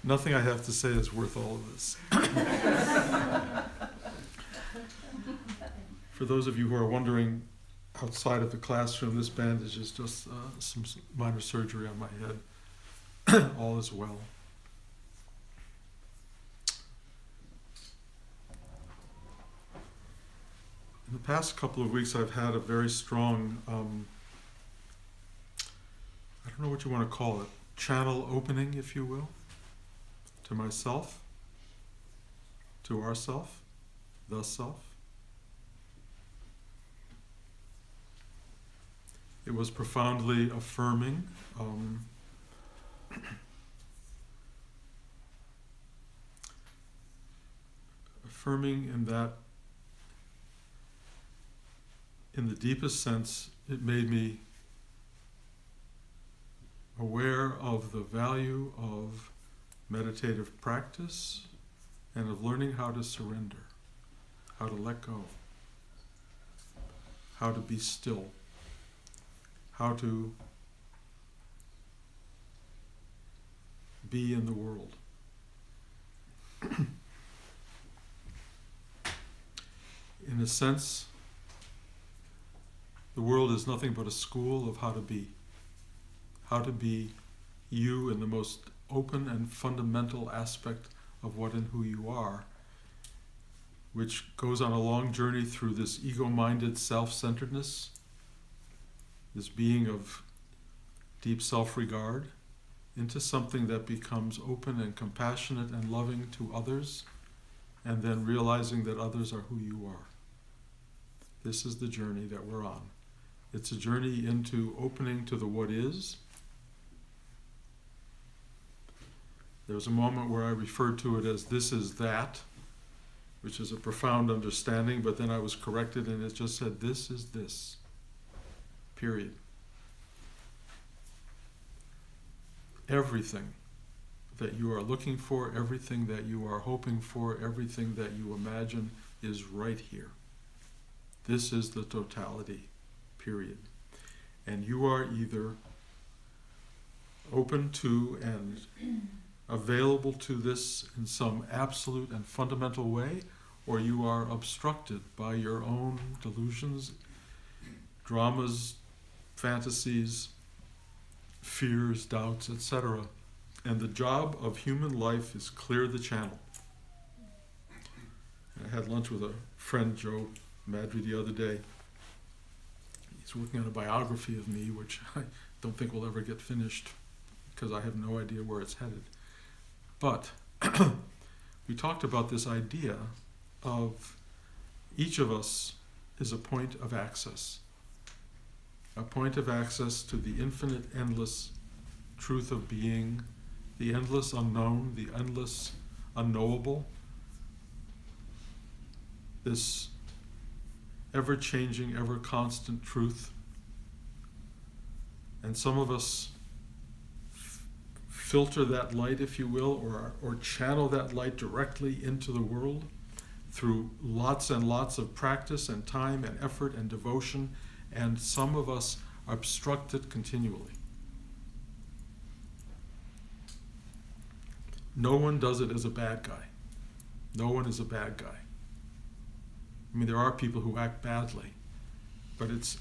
Nothing I have to say is worth all of this. For those of you who are wondering, outside of the classroom, this bandage is just some minor surgery on my head. All is well. In the past couple of weeks, I've had a very strong, I don't know what you want to call it, channel opening, if you will, to myself, to ourself, the self. It was profoundly affirming. Affirming in that, in the deepest sense, it made me aware of the value of meditative practice and of learning how to surrender, how to let go, how to be still, how to be in the world. In a sense, the world is nothing but a school of how to be you in the most open and fundamental aspect of what and who you are, which goes on a long journey through this ego-minded self-centeredness, this being of deep self-regard, into something that becomes open and compassionate and loving to others, and then realizing that others are who you are. This is the journey that we're on. It's a journey into opening to the what is. There was a moment where I referred to it as this is that, which is a profound understanding, but then I was corrected and it just said this is this. Period. Everything that you are looking for, everything that you are hoping for, everything that you imagine is right here. This is the totality, period. And you are either open to and available to this in some absolute and fundamental way, or you are obstructed by your own delusions, dramas, fantasies, fears, doubts, etc. And the job of human life is clear the channel. I had lunch with a friend, Joe Madry, the other day. He's working on a biography of me, which I don't think will ever get finished because I have no idea where it's headed. But we talked about this idea of each of us is a point of access. A point of access to the infinite, endless truth of being, the endless unknown, the endless unknowable, this ever-changing, ever-constant truth. And some of us filter that light, if you will, or channel that light directly into the world through lots and lots of practice and time and effort and devotion, and some of us obstruct it continually. No one does it as a bad guy. No one is a bad guy. I mean, there are people who act badly, but it's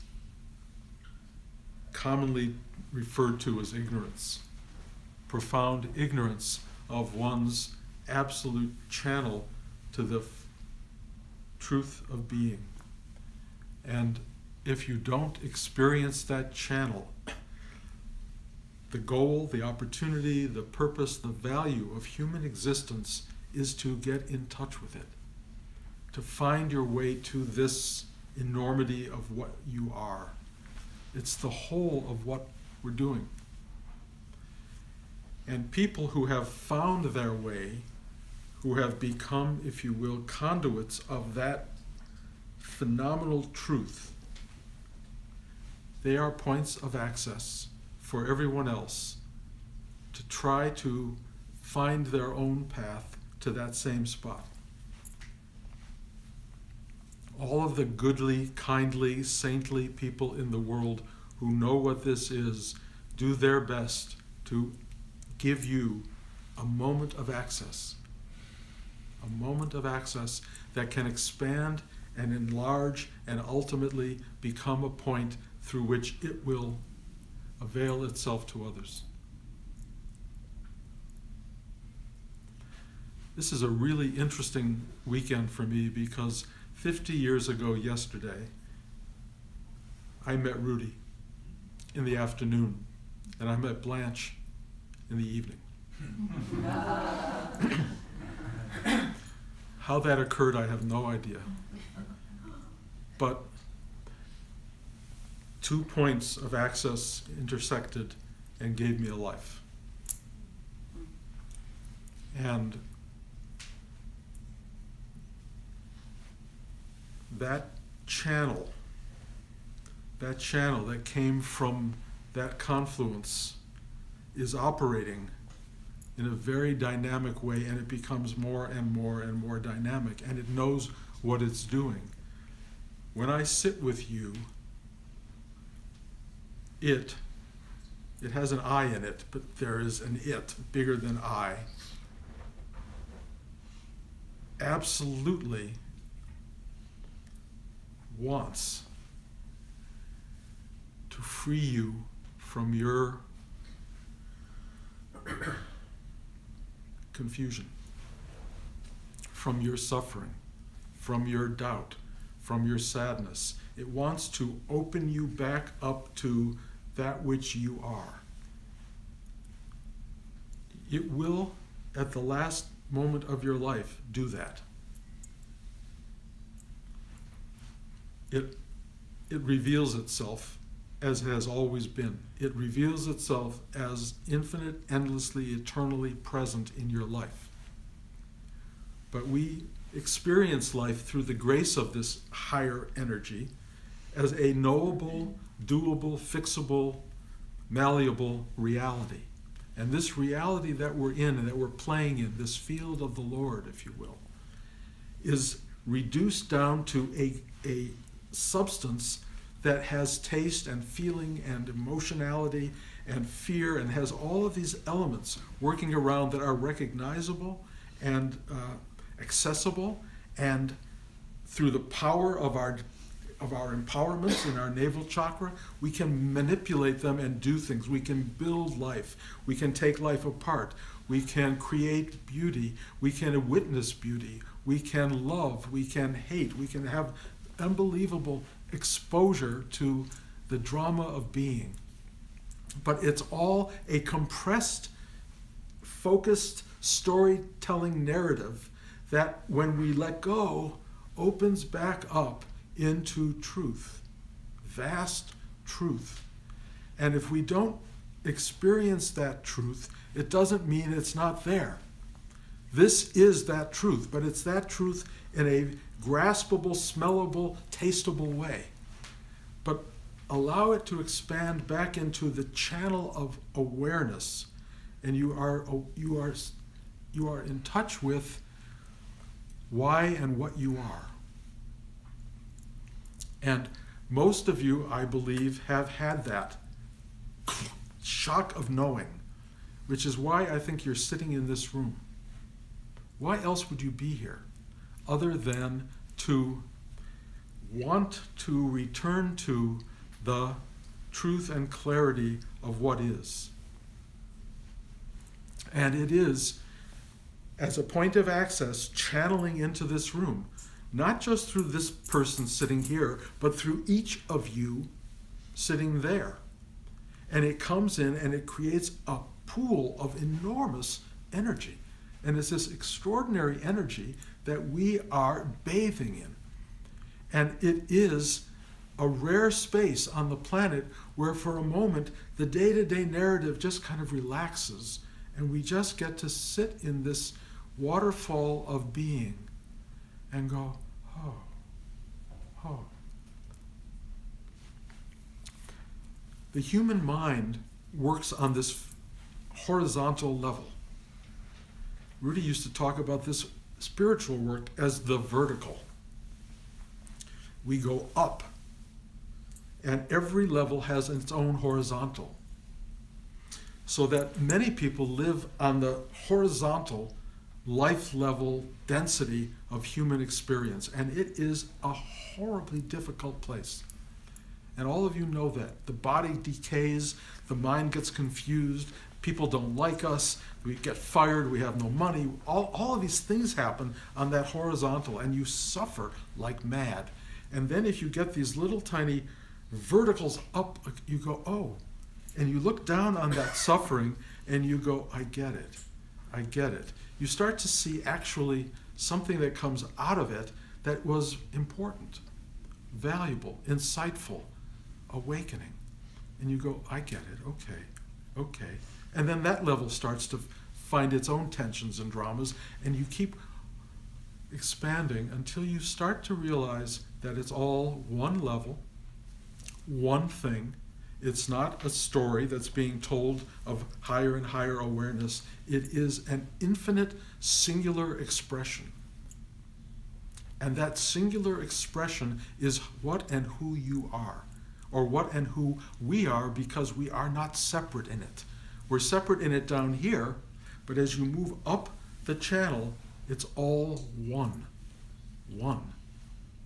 commonly referred to as ignorance. Profound ignorance of one's absolute channel to the truth of being. And if you don't experience that channel, the goal, the opportunity, the purpose, the value of human existence is to get in touch with it, to find your way to this enormity of what you are. It's the whole of what we're doing. And people who have found their way, who have become, if you will, conduits of that phenomenal truth, they are points of access for everyone else to try to find their own path to that same spot. All of the goodly, kindly, saintly people in the world who know what this is do their best to give you a moment of access. A moment of access that can expand and enlarge and ultimately become a point through which it will avail itself to others. This is a really interesting weekend for me because 50 years ago yesterday, I met Rudy in the afternoon, and I met Blanche in the evening. How that occurred, I have no idea. But 2 points of access intersected and gave me a life. And that channel that came from that confluence is operating in a very dynamic way, and it becomes more and more and more dynamic, and it knows what it's doing. When I sit with you, it has an I in it, but there is an it bigger than I. Absolutely wants to free you from your confusion, from your suffering, from your doubt, from your sadness. It wants to open you back up to that which you are. It will, at the last moment of your life, do that. It reveals itself as it has always been. It reveals itself as infinite, endlessly, eternally present in your life. But we experience life through the grace of this higher energy as a knowable, doable, fixable, malleable reality. And this reality that we're in and that we're playing in, this field of the Lord, if you will, is reduced down to a substance that has taste and feeling and emotionality and fear and has all of these elements working around that are recognizable and accessible, and through the power of our empowerments in our navel chakra, we can manipulate them and do things. We can build life. We can take life apart. We can create beauty. We can witness beauty. We can love. We can hate. We can have unbelievable exposure to the drama of being. But it's all a compressed, focused storytelling narrative that, when we let go, opens back up into truth, vast truth. And if we don't experience that truth, it doesn't mean it's not there. This is that truth, but it's that truth in a graspable, smellable, tastable way. But allow it to expand back into the channel of awareness, and you are in touch with why and what you are. And most of you, I believe, have had that shock of knowing, which is why I think you're sitting in this room. Why else would you be here other than to want to return to the truth and clarity of what is? And it is, as a point of access, channeling into this room, not just through this person sitting here, but through each of you sitting there. And it comes in and it creates a pool of enormous energy. And it's this extraordinary energy that we are bathing in. And it is a rare space on the planet where, for a moment, the day-to-day narrative just kind of relaxes, and we just get to sit in this waterfall of being and go, oh, oh. The human mind works on this horizontal level. Rudy used to talk about this spiritual work as the vertical. We go up, and every level has its own horizontal. so that many people live on the horizontal life level density of human experience. And it is a horribly difficult place. And all of you know that. The body decays, the mind gets confused, people don't like us, we get fired, we have no money. All of these things happen on that horizontal, and you suffer like mad. And then if you get these little tiny verticals up, you go, oh. And you look down on that suffering and you go, I get it. I get it. You start to see actually something that comes out of it that was important, valuable, insightful, awakening. And you go, I get it. Okay. And then that level starts to find its own tensions and dramas, and you keep expanding until you start to realize that it's all one level, one thing. It's not a story that's being told of higher and higher awareness. It is an infinite singular expression. And that singular expression is what and who you are, or what and who we are, because we are not separate in it. We're separate in it down here, but as you move up the channel, it's all one,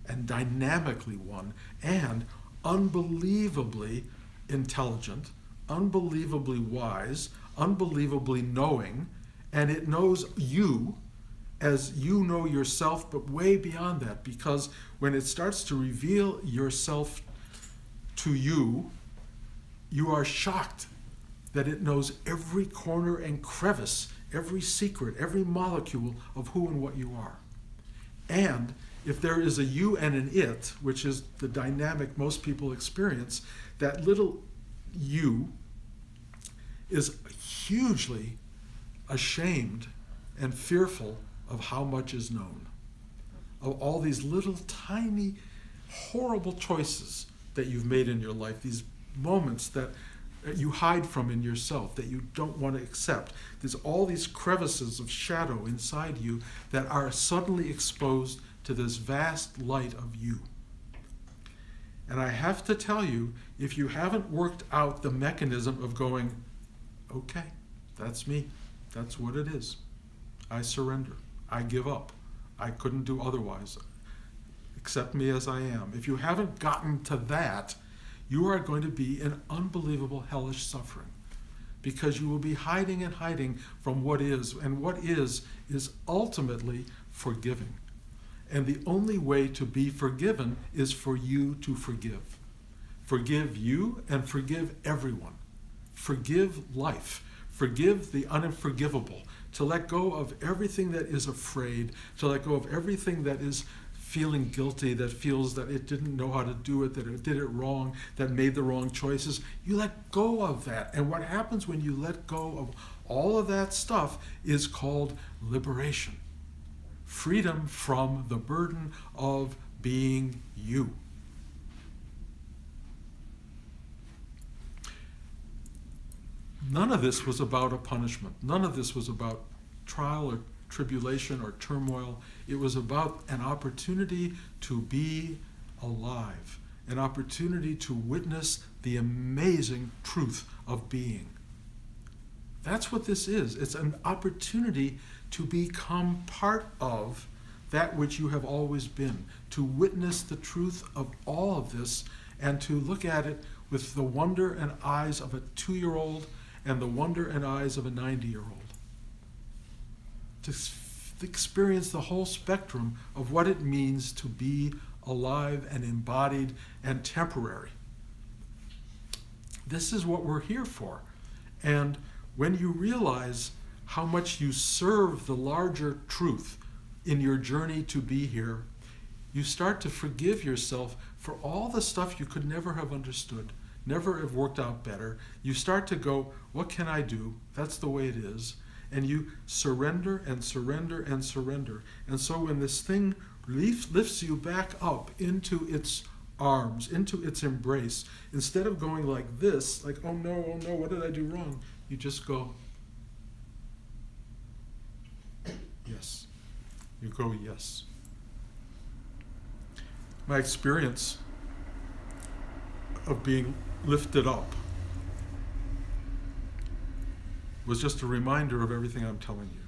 and dynamically one, and unbelievably intelligent, unbelievably wise, unbelievably knowing, and it knows you as you know yourself, but way beyond that, because when it starts to reveal yourself to you, you are shocked that it knows every corner and crevice, every secret, every molecule of who and what you are. And if there is a you and an it, which is the dynamic most people experience, that little you is hugely ashamed and fearful of how much is known, of all these little tiny horrible choices that you've made in your life, these moments that you hide from in yourself, that you don't want to accept. There's all these crevices of shadow inside you that are suddenly exposed to this vast light of you. And I have to tell you, if you haven't worked out the mechanism of going, okay, that's me, that's what it is, I surrender, I give up, I couldn't do otherwise, accept me as I am. If you haven't gotten to that, you are going to be in unbelievable hellish suffering, because you will be hiding and hiding from what is, and what is ultimately forgiving. And the only way to be forgiven is for you to forgive. Forgive you and forgive everyone. Forgive life. Forgive the unforgivable. To let go of everything that is afraid, to let go of everything that is feeling guilty, that feels that it didn't know how to do it, that it did it wrong, that made the wrong choices. You let go of that. And what happens when you let go of all of that stuff is called liberation. Freedom from the burden of being you. None of this was about a punishment. None of this was about trial or tribulation or turmoil. It was about an opportunity to be alive, an opportunity to witness the amazing truth of being. That's what this is. It's an opportunity to become part of that which you have always been, to witness the truth of all of this, and to look at it with the wonder and eyes of a 2-year-old and the wonder and eyes of a 90-year-old. To experience the whole spectrum of what it means to be alive and embodied and temporary. This is what we're here for. And when you realize how much you serve the larger truth in your journey to be here, you start to forgive yourself for all the stuff you could never have understood, never have worked out better. You start to go, what can I do? That's the way it is. And you surrender and surrender and surrender. And so when this thing lifts you back up into its arms, into its embrace, instead of going like this, like, oh no, what did I do wrong? You just go, yes. You go, yes. My experience of being lifted up was just a reminder of everything I'm telling you.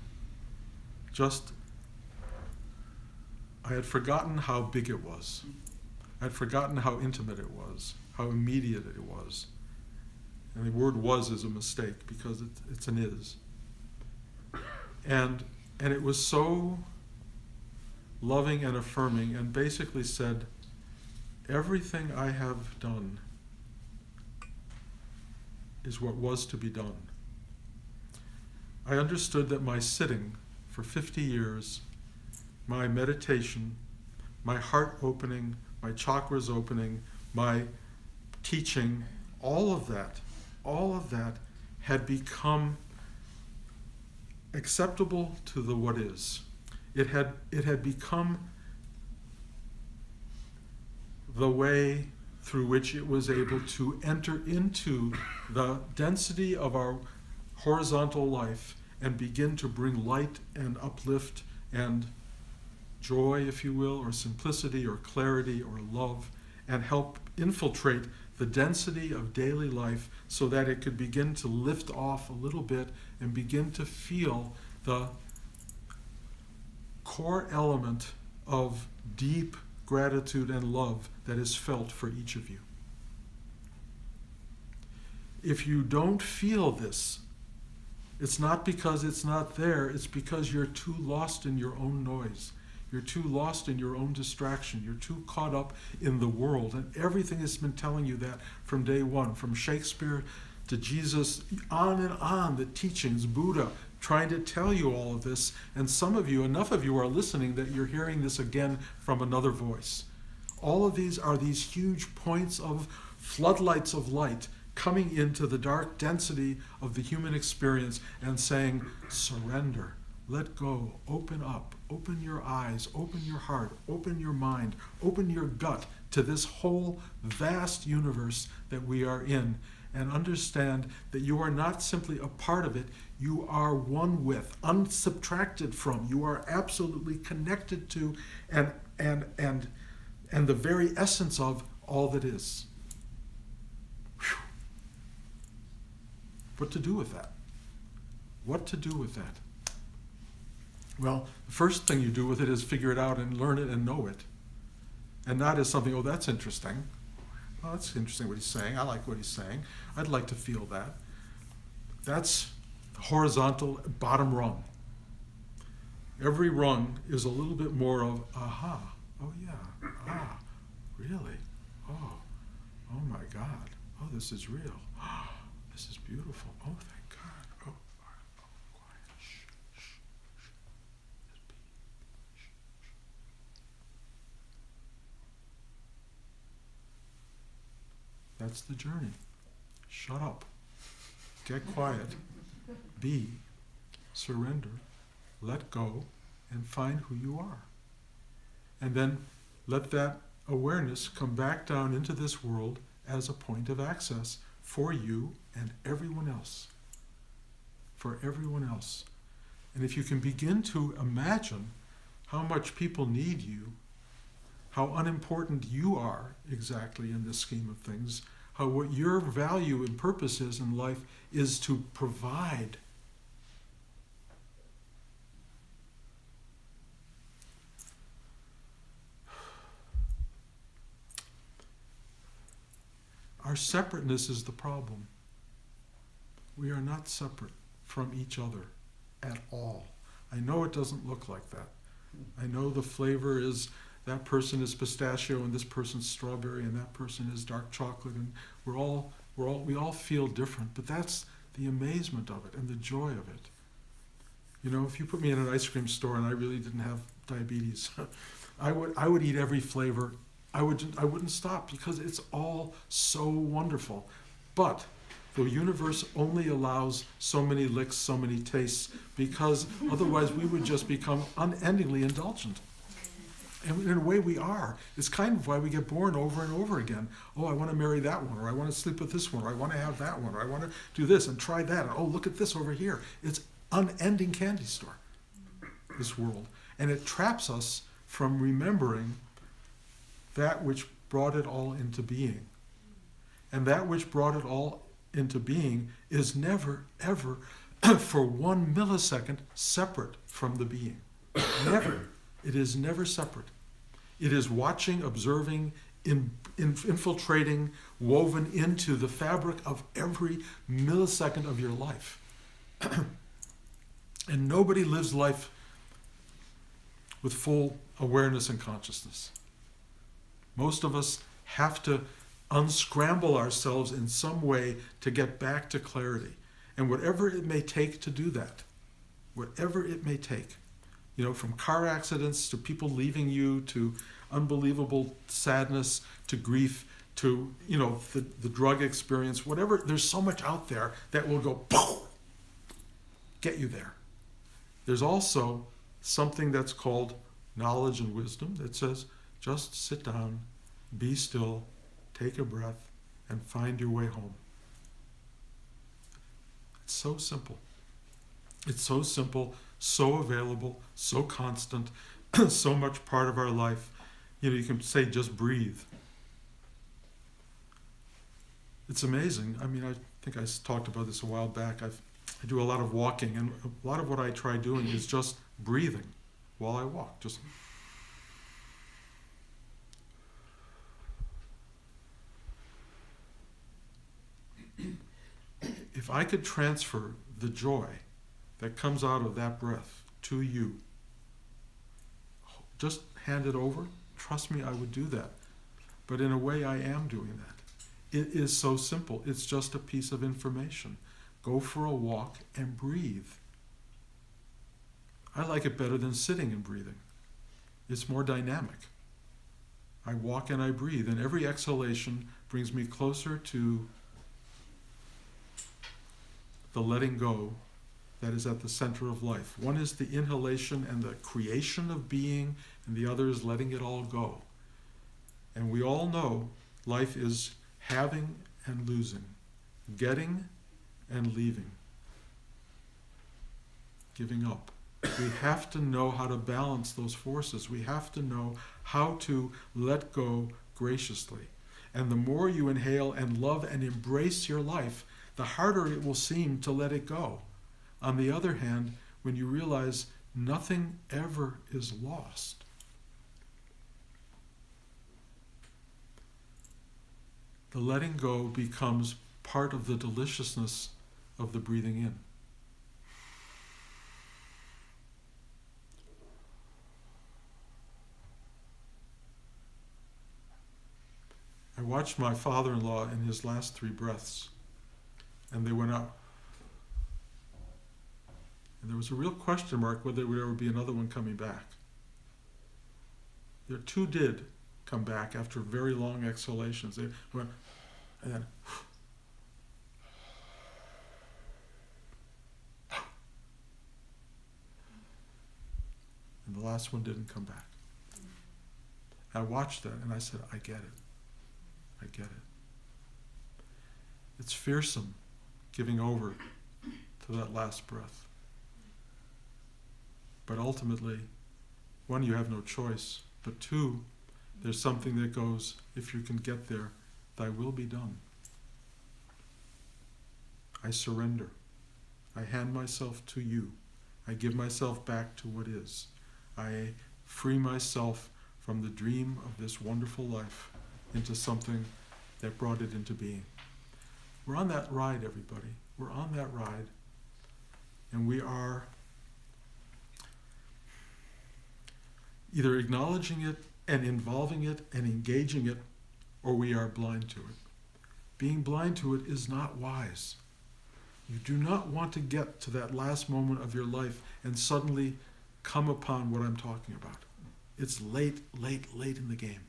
I had forgotten how big it was. I had forgotten how intimate it was, how immediate it was. And the word "was" is a mistake because it's an "is." And it was so loving and affirming, and basically said, everything I have done is what was to be done. I understood that my sitting for 50 years, my meditation, my heart opening, my chakras opening, my teaching, all of that had become acceptable to the what is. It had become the way through which it was able to enter into the density of our horizontal life and begin to bring light and uplift and joy, if you will, or simplicity or clarity or love, and help infiltrate the density of daily life so that it could begin to lift off a little bit and begin to feel the core element of deep gratitude and love that is felt for each of you. If you don't feel this, it's not because it's not there, it's because you're too lost in your own noise. You're too lost in your own distraction. You're too caught up in the world. And everything has been telling you that from day one, from Shakespeare to Jesus, on and on, the teachings, Buddha, trying to tell you all of this. And some of you, enough of you are listening that you're hearing this again from another voice. All of these are these huge points of floodlights of light coming into the dark density of the human experience and saying, surrender, let go, open up, open your eyes, open your heart, open your mind, open your gut to this whole vast universe that we are in, and understand that you are not simply a part of it, you are one with, unsubtracted from, you are absolutely connected to and the very essence of all that is. Whew. What to do with that? What to do with that? Well, the first thing you do with it is figure it out and learn it and know it. And not as something, oh, that's interesting. Oh, that's interesting what he's saying. I like what he's saying. I'd like to feel that. That's the horizontal bottom rung. Every rung is a little bit more of, aha, oh yeah, ah, really? Oh my God. Oh, this is real. Oh, this is beautiful. Oh, thank God. Oh, quiet. Shh. Just be. Shh. That's the journey. Shut up. Get quiet. Be. Surrender. Let go. And find who you are. And then let that awareness come back down into this world as a point of access for you and everyone else. For everyone else. And if you can begin to imagine how much people need you, how unimportant you are exactly in this scheme of things, how what your value and purpose is in life is to provide. Our separateness is the problem. We are not separate from each other at all. I know it doesn't look like that. I know the flavor is that person is pistachio and this person's strawberry and that person is dark chocolate, and we all feel different, but that's the amazement of it and the joy of it. You know, if you put me in an ice cream store and I really didn't have diabetes, I would eat every flavor. I wouldn't stop because it's all so wonderful. But the universe only allows so many licks, so many tastes, because otherwise we would just become unendingly indulgent. And in a way we are. It's kind of why we get born over and over again. Oh, I want to marry that one, or I want to sleep with this one, or I want to have that one, or I want to do this and try that. And, oh, look at this over here. It's unending candy store, this world. And it traps us from remembering that which brought it all into being. And that which brought it all into being is never, ever for 1 millisecond separate from the being. Never. It is never separate. It is watching, observing, infiltrating, woven into the fabric of every millisecond of your life. And nobody lives life with full awareness and consciousness. Most of us have to unscramble ourselves in some way to get back to clarity. And whatever it may take to do that, whatever it may take, from car accidents to people leaving you, to unbelievable sadness, to grief, to, the drug experience, whatever, there's so much out there that will go, poof, get you there. There's also something that's called knowledge and wisdom that says, just sit down, be still, take a breath, and find your way home. It's so simple. It's so simple, so available, so constant, so much part of our life. You can say, just breathe. It's amazing. I think I talked about this a while back. I do a lot of walking, and a lot of what I try doing is just breathing while I walk. Just if I could transfer the joy that comes out of that breath to you, just hand it over. Trust me, I would do that. But in a way, I am doing that. It is so simple. It's just a piece of information. Go for a walk and breathe. I like it better than sitting and breathing. It's more dynamic. I walk and I breathe, and every exhalation brings me closer to the letting go that is at the center of life. One is the inhalation and the creation of being, and the other is letting it all go. And we all know life is having and losing, getting and leaving, giving up. We have to know how to balance those forces. We have to know how to let go graciously. And the more you inhale and love and embrace your life, the harder it will seem to let it go. On the other hand, when you realize nothing ever is lost, the letting go becomes part of the deliciousness of the breathing in. I watched my father-in-law in his last 3 breaths, and they went out. And there was a real question mark whether there would ever be another one coming back. There 2 did come back after very long exhalations. They went, and then, and the last one didn't come back. I watched that and I said, I get it. I get it. It's fearsome giving over to that last breath. But ultimately, 1, you have no choice. But 2, there's something that goes, if you can get there, thy will be done. I surrender. I hand myself to you. I give myself back to what is. I free myself from the dream of this wonderful life into something that brought it into being. We're on that ride, everybody. We're on that ride. And we are either acknowledging it and involving it and engaging it, or we are blind to it. Being blind to it is not wise. You do not want to get to that last moment of your life and suddenly come upon what I'm talking about. It's late in the game.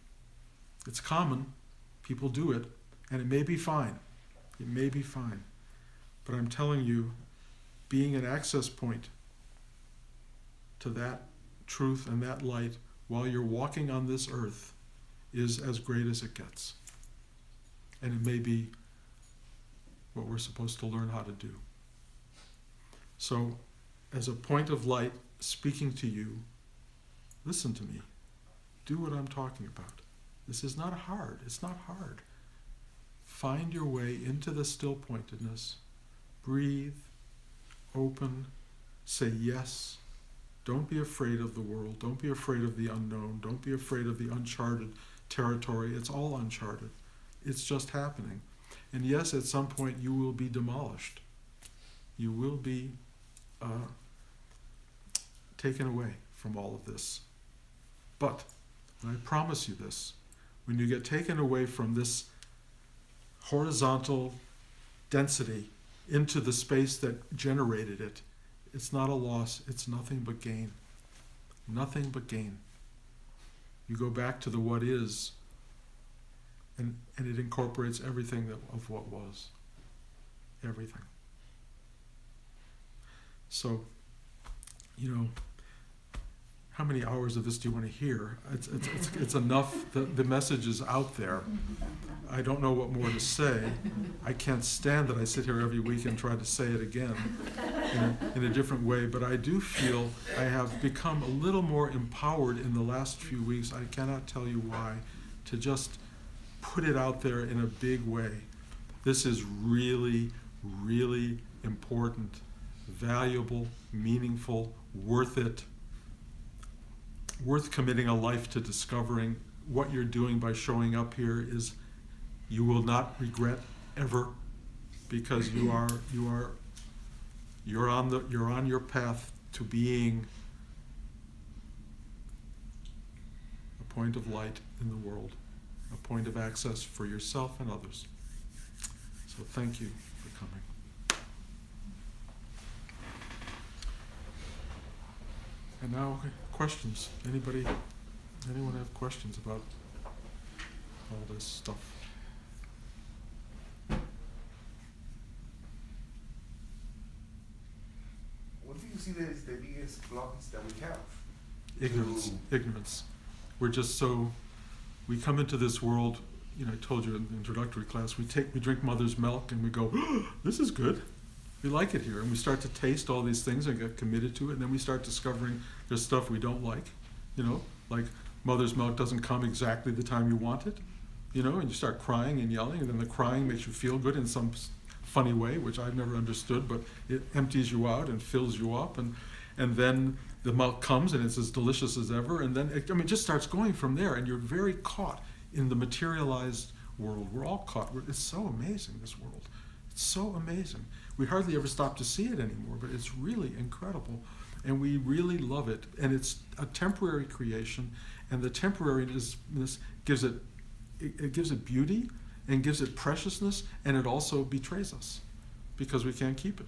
It's common. People do it, and it may be fine. It may be fine. But I'm telling you, being an access point to that truth and that light while you're walking on this earth is as great as it gets. And it may be what we're supposed to learn how to do. So, as a point of light speaking to you, listen to me. Do what I'm talking about. This is not hard. It's not hard. Find your way into the still pointedness. Breathe, open, say yes. Don't be afraid of the world. Don't be afraid of the unknown. Don't be afraid of the uncharted territory. It's all uncharted. It's just happening. And yes, at some point you will be demolished. You will be taken away from all of this. But, and I promise you this, when you get taken away from this horizontal density into the space that generated it, it's not a loss, it's nothing but gain. Nothing but gain. You go back to the what is, and it incorporates everything of what was. Everything. So, how many hours of this do you want to hear? It's enough. The message is out there. I don't know what more to say. I can't stand that I sit here every week and try to say it again in a different way, but I do feel I have become a little more empowered in the last few weeks. I cannot tell you why, to just put it out there in a big way. This is really, really important, valuable, meaningful, worth it. Worth committing a life to discovering. What you're doing by showing up here is you will not regret ever, because you're on your path to being a point of light in the world, a point of access for yourself and others. So thank you for coming. And now, questions. Anyone have questions about all this stuff? What do you see as the biggest blocks that we have? Ignorance. We're just we come into this world, I told you in the introductory class, we drink mother's milk and we go, oh, this is good. We like it here, and we start to taste all these things and get committed to it, and then we start discovering there's stuff we don't like, like mother's milk doesn't come exactly the time you want it, and you start crying and yelling, and then the crying makes you feel good in some funny way, which I've never understood, but it empties you out and fills you up, and then the milk comes and it's as delicious as ever, and then it just starts going from there, and you're very caught in the materialized world. We're all caught. It's so amazing, this world. It's so amazing. We hardly ever stop to see it anymore, but it's really incredible, and we really love it. And it's a temporary creation, and the temporariness gives it beauty and gives it preciousness, and it also betrays us because we can't keep it.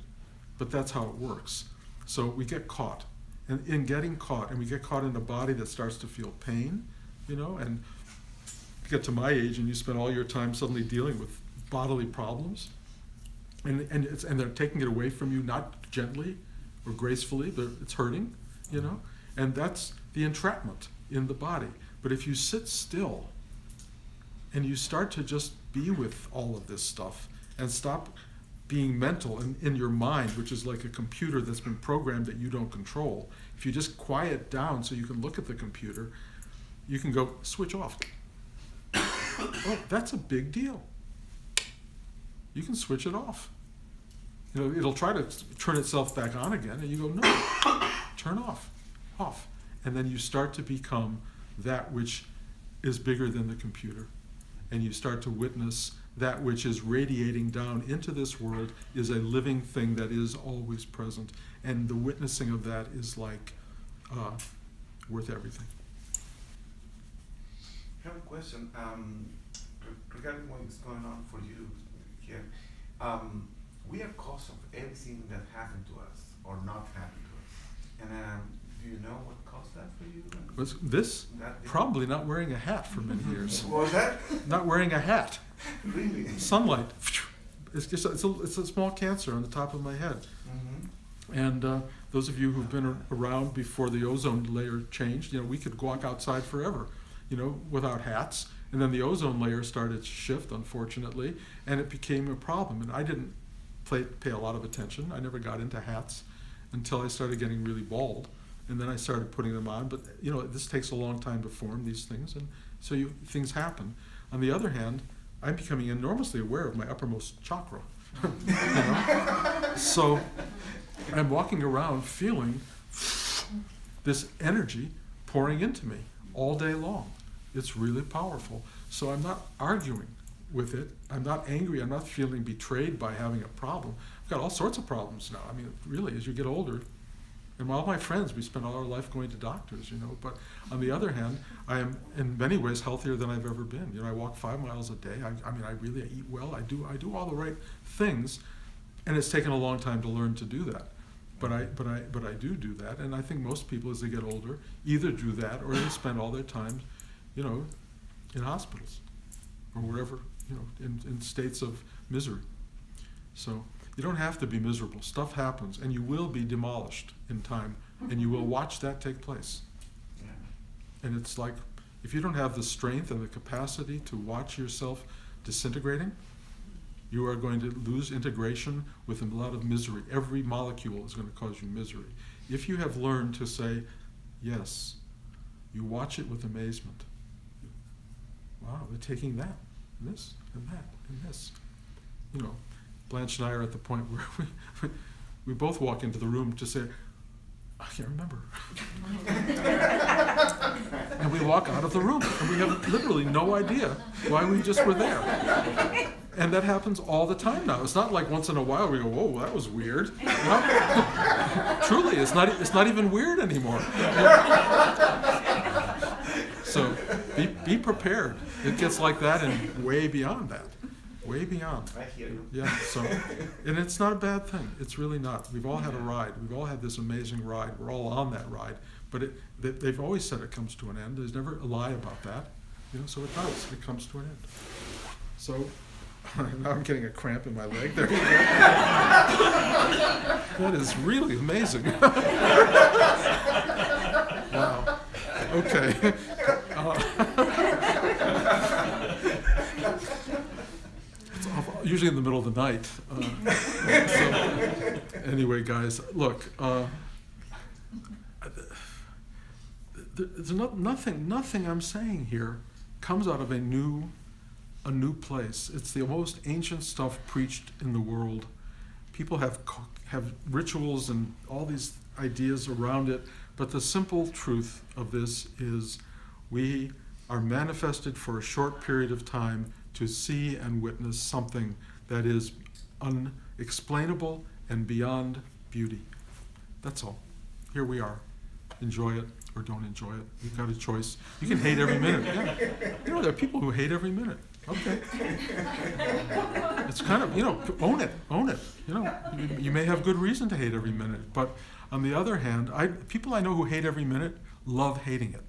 But that's how it works. So we get caught, and in getting caught, and we get caught in a body that starts to feel pain, and you get to my age, and you spend all your time suddenly dealing with bodily problems. And they're taking it away from you, not gently or gracefully, but it's hurting, and that's the entrapment in the body. But if you sit still and you start to just be with all of this stuff and stop being mental in your mind, which is like a computer that's been programmed that you don't control, if you just quiet down so you can look at the computer, you can go switch off. Oh, that's a big deal. You can switch it off. It'll try to turn itself back on again, and you go, no, turn off. And then you start to become that which is bigger than the computer. And you start to witness that which is radiating down into this world is a living thing that is always present. And the witnessing of that is like worth everything. I have a question regarding what is going on for you here. We are cause of everything that happened to us or not happened to us. And do you know what caused that for you? Was this? Probably not wearing a hat for many years. What was that? Not wearing a hat. Really? Sunlight. It's a small cancer on the top of my head. Mm-hmm. And those of you who've been around before the ozone layer changed, we could walk outside forever, without hats. And then the ozone layer started to shift, unfortunately, and it became a problem. And I didn't pay a lot of attention. I never got into hats until I started getting really bald. And then I started putting them on. But, this takes a long time to form these things. And so things happen. On the other hand, I'm becoming enormously aware of my uppermost chakra. So I'm walking around feeling this energy pouring into me all day long. It's really powerful. So I'm not arguing with it. I'm not angry. I'm not feeling betrayed by having a problem. I've got all sorts of problems now. I mean, really, as you get older, and all my friends, we spend all our life going to doctors, but on the other hand, I am in many ways healthier than I've ever been. I walk 5 miles a day. I eat well. I do all the right things, and it's taken a long time to learn to do that. But I do that, and I think most people, as they get older, either do that or they spend all their time, in hospitals or wherever, in states of misery. So you don't have to be miserable. Stuff happens, and you will be demolished in time, and you will watch that take place. Yeah. And it's like, if you don't have the strength and the capacity to watch yourself disintegrating, you are going to lose integration with a lot of misery. Every molecule is going to cause you misery. If you have learned to say, yes, you watch it with amazement. Wow, they're taking that, and this, and that, and this. Blanche and I are at the point where we both walk into the room to say, I can't remember. And we walk out of the room, and we have literally no idea why we just were there. And that happens all the time now. It's not like once in a while we go, whoa, that was weird. Truly, it's not even weird anymore. So be prepared. It gets like that and way beyond that. Way beyond. I hear you. Yeah, and it's not a bad thing. It's really not. We've all had a ride. We've all had this amazing ride. We're all on that ride. But they've always said it comes to an end. There's never a lie about that. So it does. It comes to an end. So now I'm getting a cramp in my leg. There you go. That is really amazing. Wow. Okay. Usually in the middle of the night. So anyway, guys, look. There's nothing I'm saying here comes out of a new place. It's the most ancient stuff preached in the world. People have rituals and all these ideas around it, but the simple truth of this is we are manifested for a short period of time to see and witness something that is unexplainable and beyond beauty. That's all. Here we are. Enjoy it or don't enjoy it. You've got a choice. You can hate every minute. Yeah. There are people who hate every minute. Okay. It's kind of, own it. You may have good reason to hate every minute, but on the other hand, people I know who hate every minute love hating it.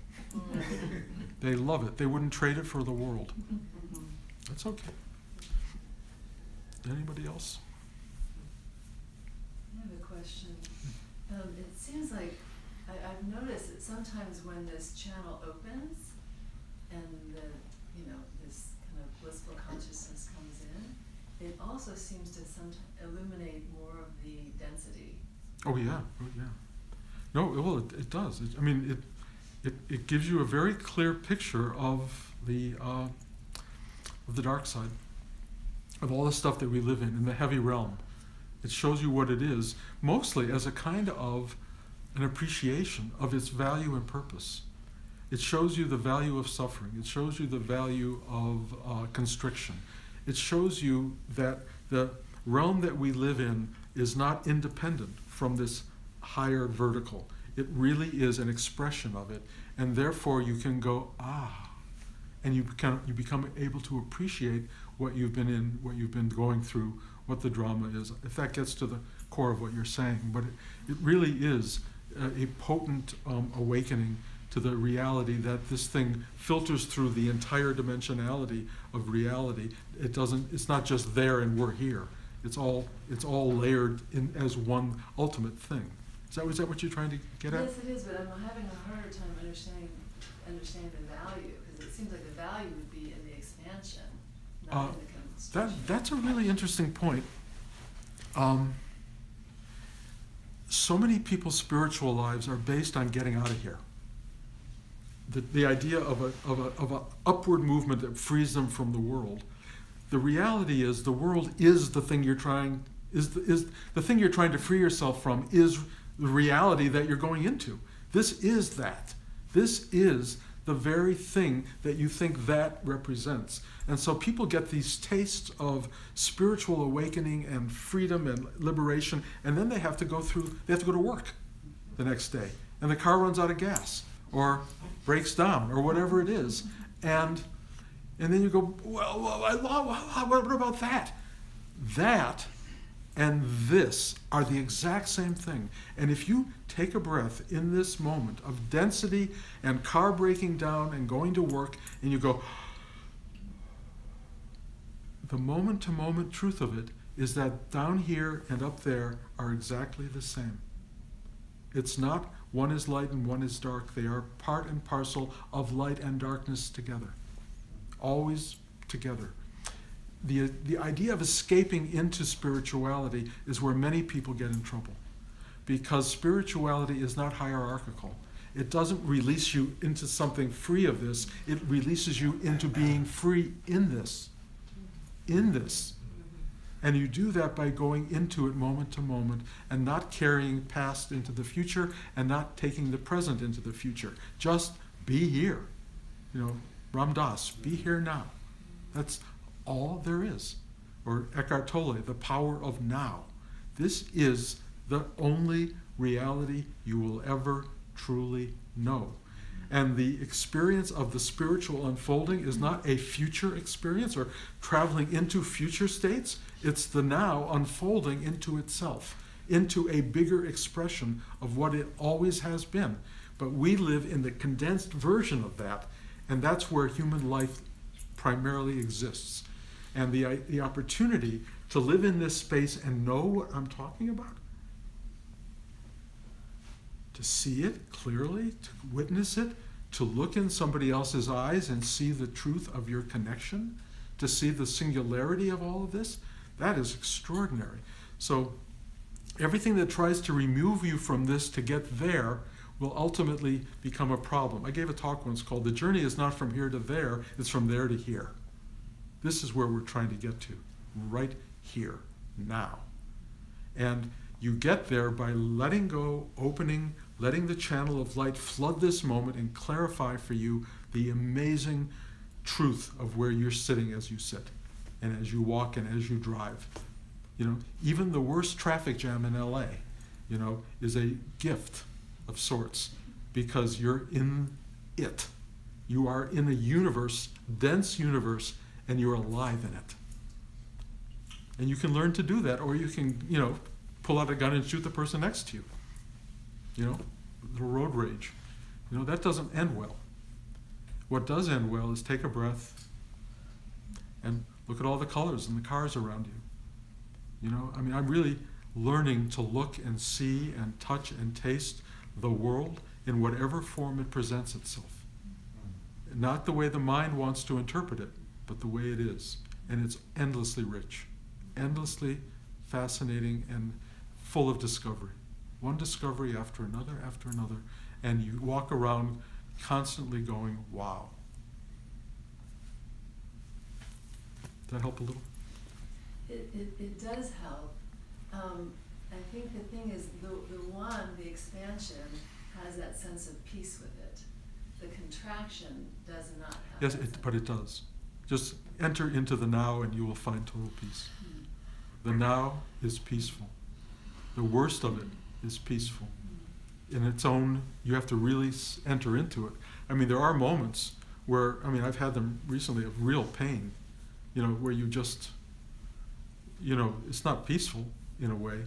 They love it. They wouldn't trade it for the world. That's okay. Anybody else? I have a question. It seems like I've noticed that sometimes when this channel opens and this kind of blissful consciousness comes in, it also seems to sometimes illuminate more of the density. Oh yeah. No, well, it does. It gives you a very clear picture of the dark side, of all the stuff that we live in the heavy realm. It shows you what it is, mostly as a kind of an appreciation of its value and purpose. It shows you the value of suffering. It shows you the value of constriction. It shows you that the realm that we live in is not independent from this higher vertical. It really is an expression of it, and therefore you can go, and you become able to appreciate what you've been in, what you've been going through, what the drama is, if that gets to the core of what you're saying. But it really is a potent awakening to the reality that this thing filters through the entire dimensionality of reality. It's not just there and we're here. It's all layered in as one ultimate thing. Is that what you're trying to get at? Yes, it is, but I'm having a harder time understanding the value, because it seems like the value would be in the expansion, not in the constriction. That's a really interesting point. So many people's spiritual lives are based on getting out of here. The idea of a upward movement that frees them from the world. The reality is the world is the thing you're trying is the thing you're trying to free yourself from is the reality that you're going into. This is that. This is the very thing that you think that represents. And so people get these tastes of spiritual awakening and freedom and liberation, and then they have to go to work the next day. And the car runs out of gas or breaks down or whatever it is. And then you go, well, what about that? That and this are the exact same thing. And if you take a breath in this moment of density and car breaking down and going to work, and you go, the moment-to-moment truth of it is that down here and up there are exactly the same. It's not one is light and one is dark. They are part and parcel of light and darkness together. Always together. The idea of escaping into spirituality is where many people get in trouble, because spirituality is not hierarchical. It doesn't release you into something free of this. It releases you into being free in this. In this. And you do that by going into it moment to moment and not carrying past into the future and not taking the present into the future. Just be here. Ram Dass, be here now. That's all there is. Or Eckhart Tolle, the power of now. This is the only reality you will ever truly know. And the experience of the spiritual unfolding is not a future experience or traveling into future states. It's the now unfolding into itself, into a bigger expression of what it always has been. But we live in the condensed version of that, and that's where human life primarily exists. And the opportunity to live in this space and know what I'm talking about, to see it clearly, to witness it, to look in somebody else's eyes and see the truth of your connection, to see the singularity of all of this, that is extraordinary. So everything that tries to remove you from this to get there will ultimately become a problem. I gave a talk once called "The Journey is not from here to there, it's from there to here." This is where we're trying to get to, right here, now. And you get there by letting go, opening, letting the channel of light flood this moment and clarify for you the amazing truth of where you're sitting as you sit, and as you walk and as you drive. Even the worst traffic jam in LA, is a gift of sorts, because you're in it. You are in a universe, dense universe, and you're alive in it. And you can learn to do that, or you can, pull out a gun and shoot the person next to you. The road rage. That doesn't end well. What does end well is take a breath and look at all the colors in the cars around you. I'm really learning to look and see and touch and taste the world in whatever form it presents itself. Not the way the mind wants to interpret it, but the way it is. And it's endlessly rich, endlessly fascinating, and full of discovery. One discovery after another, and you walk around constantly going, wow. Does that help a little? It does help. I think the thing is, the expansion has that sense of peace with it. The contraction does not have. Yes, but it does. Just enter into the now and you will find total peace. The now is peaceful. The worst of it is peaceful. In its own, you have to really enter into it. There are moments where, I've had them recently of real pain, where you just, it's not peaceful in a way,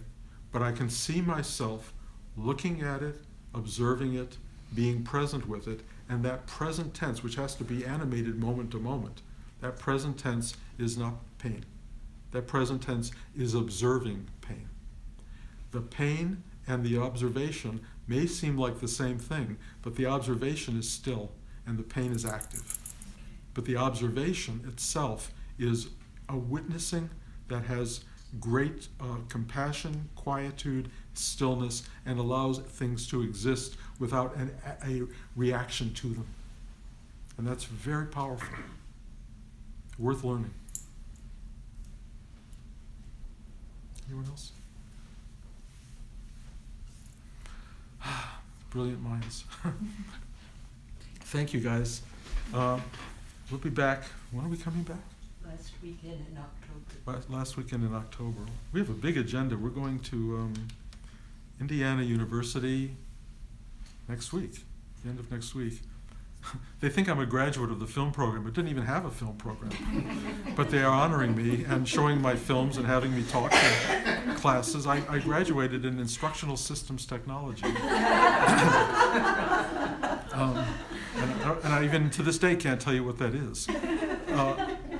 but I can see myself looking at it, observing it, being present with it, and that present tense, which has to be animated moment to moment, that present tense is not pain. That present tense is observing pain. The pain and the observation may seem like the same thing, but the observation is still and the pain is active. But the observation itself is a witnessing that has great compassion, quietude, stillness, and allows things to exist without a reaction to them. And that's very powerful. Worth learning. Anyone else? Brilliant minds. Thank you, guys. We'll be back. When are we coming back? Last weekend in October. Last weekend in October. We have a big agenda. We're going to Indiana University next week, the end of next week. They think I'm a graduate of the film program, but didn't even have a film program. But they are honoring me and showing my films and having me talk to classes. I graduated in instructional systems technology. And I even to this day can't tell you what that is.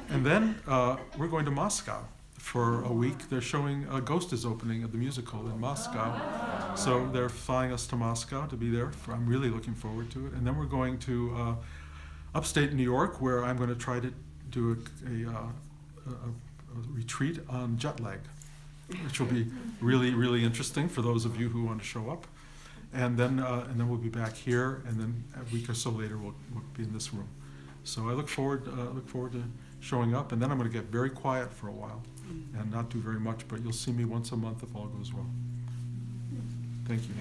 And then we're going to Moscow for a week. They're showing Ghost is opening at the musical in Moscow. So they're flying us to Moscow to be there. I'm really looking forward to it. And then we're going to upstate New York, where I'm going to try to do a retreat on jet lag, which will be really, really interesting for those of you who want to show up. And then we'll be back here, and then a week or so later we'll be in this room. So I look forward to showing up, and then I'm going to get very quiet for a while and not do very much, but you'll see me once a month if all goes well. Thank you.